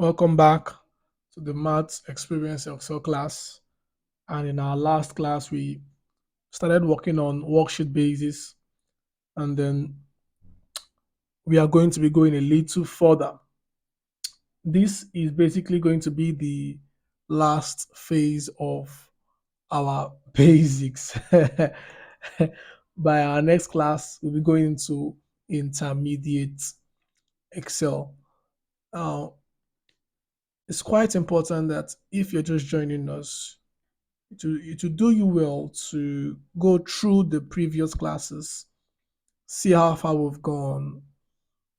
Welcome back to the Maths Experience Excel class. And in our last class, we started working on worksheet basis, and then we are going to be going a little further. This is basically going to be the last phase of our basics. By our next class, we'll be going into intermediate Excel. Now, it's quite important that if you're just joining us, it will do you well to go through the previous classes, see how far we've gone.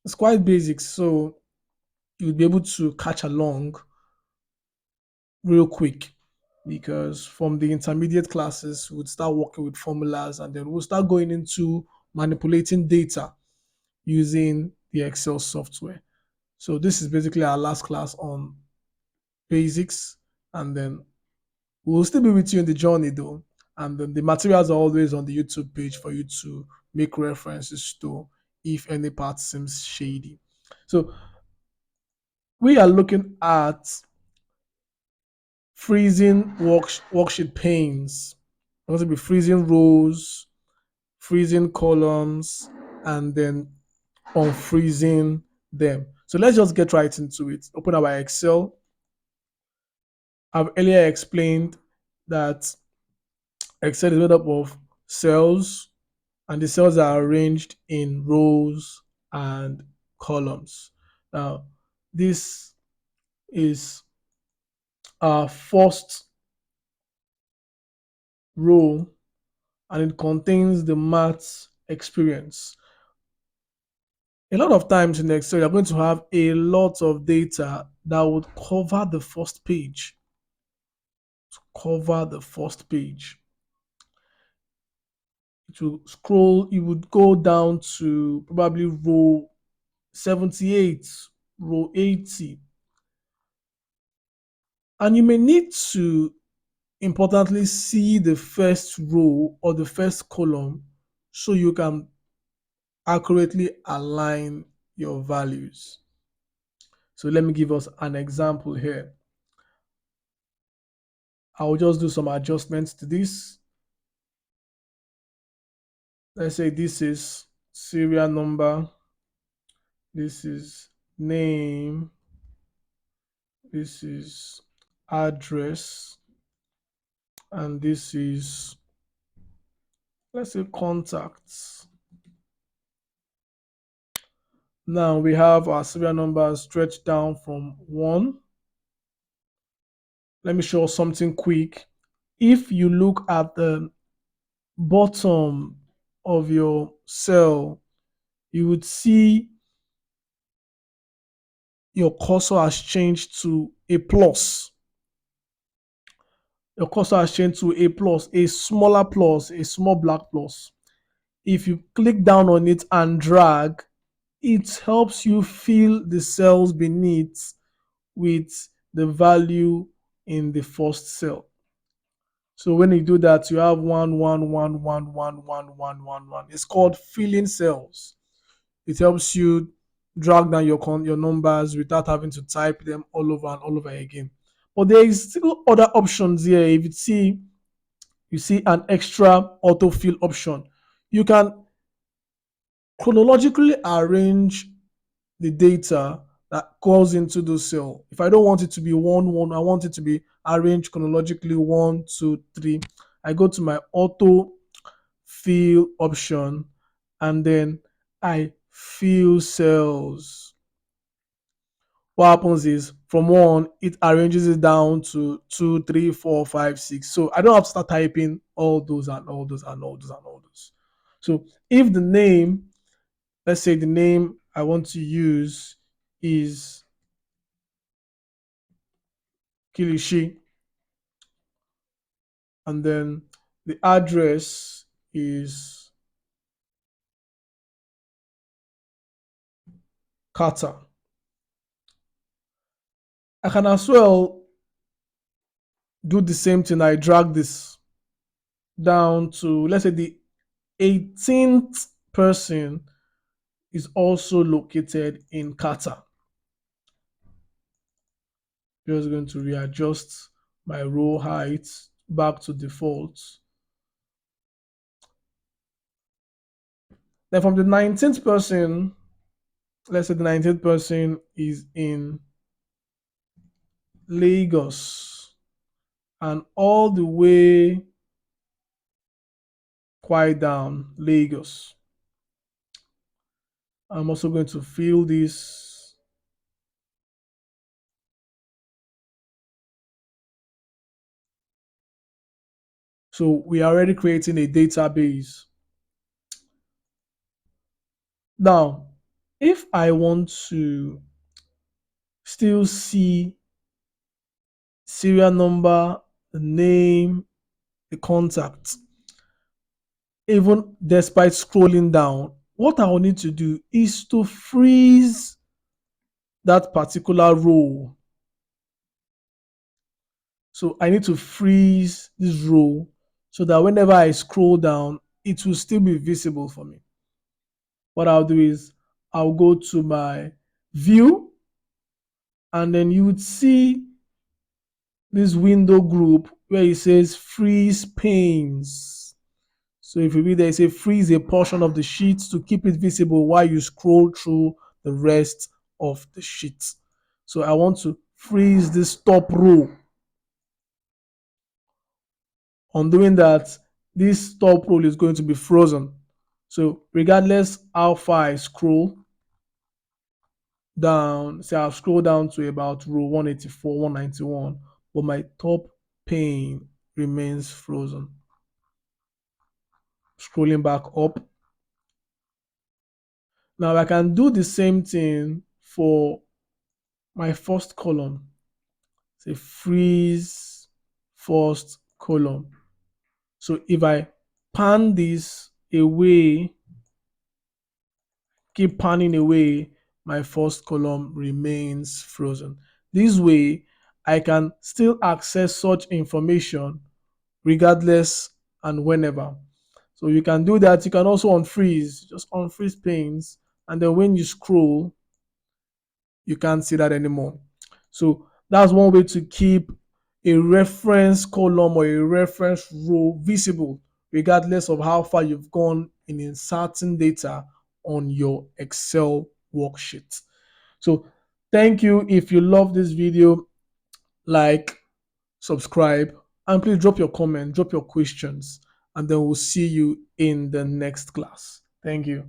It's quite basic, so you'll be able to catch along real quick because from the intermediate classes, we'll start working with formulas and then we'll start going into manipulating data using the Excel software. So this is basically our last class on basics, and then we'll still be with you in the journey though. And then the materials are always on the YouTube page for you to make references to if any part seems shady. So we are looking at freezing worksheet panes. It's going to be freezing rows, freezing columns, and then unfreezing them. So let's just get right into it. Open our Excel. I've earlier explained that Excel is made up of cells, and the cells are arranged in rows and columns. Now, this is our first row, and it contains the maths experience. A lot of times in Excel, you're going to have a lot of data that would cover the first page. Cover the first page. It will scroll, it would go down to probably row 78, row 80. And you may need to importantly see the first row or the first column so you can accurately align your values. So let me give us an example here. I'll just do some adjustments to this. Let's say this is serial number, this is name, this is address, and this is, let's say, contacts. Now we have our serial number stretched down from 1. Let me show something quick. If you look at the bottom of your cell, you would see your cursor has changed to a plus. Your cursor has changed to a plus, a smaller plus, a small black plus. If you click down on it and drag, it helps you fill the cells beneath with the value in the first cell. So when you do that, you have 1 1 1 1 1 1 1 1. It's called filling cells. It helps you drag down your numbers without having to type them all over and all over again. But there is still other options here. If you see an extra autofill option, you can chronologically arrange the data that goes into the cell. If I don't want it to be 1 1, I want it to be arranged chronologically 1 2 3. I go to my auto fill option, and then I fill cells. What happens is from 1, it arranges it down to 2 3 4 5 6. So I don't have to start typing all those and all those and all those and all those. So if the name, let's say the name I want to use is Kilishi, and then the address is Kata. I can as well do the same thing. I drag this down to, let's say, the 18th person is also located in Kata. Just going to readjust my row height back to default. Then from the 19th person, let's say the 19th person is in Lagos and all the way quite down Lagos. I'm also going to fill this. So we are already creating a database. Now, if I want to still see serial number, the name, the contact, even despite scrolling down, what I will need to do is to freeze that particular row. So I need to freeze this row so that whenever I scroll down, it will still be visible for me. What I'll do is I'll go to my view, and then you would see this window group where it says freeze panes. So if you read there, it says freeze a portion of the sheet to keep it visible while you scroll through the rest of the sheet. So I want to freeze this top row. On doing that, this top row is going to be frozen. So regardless how far I scroll down, say I'll scroll down to about row 184, 191, but my top pane remains frozen. Scrolling back up. Now I can do the same thing for my first column. Say freeze first column. So if I pan this away, keep panning away, my first column remains frozen. This way, I can still access such information regardless and whenever. So you can do that. You can also unfreeze, just unfreeze panes, and then when you scroll, you can't see that anymore. So that's one way to keep a reference column or a reference row visible, regardless of how far you've gone in inserting data on your Excel worksheet. So thank you. If you love this video, like, subscribe, and please drop your comment, drop your questions, and then we'll see you in the next class. Thank you.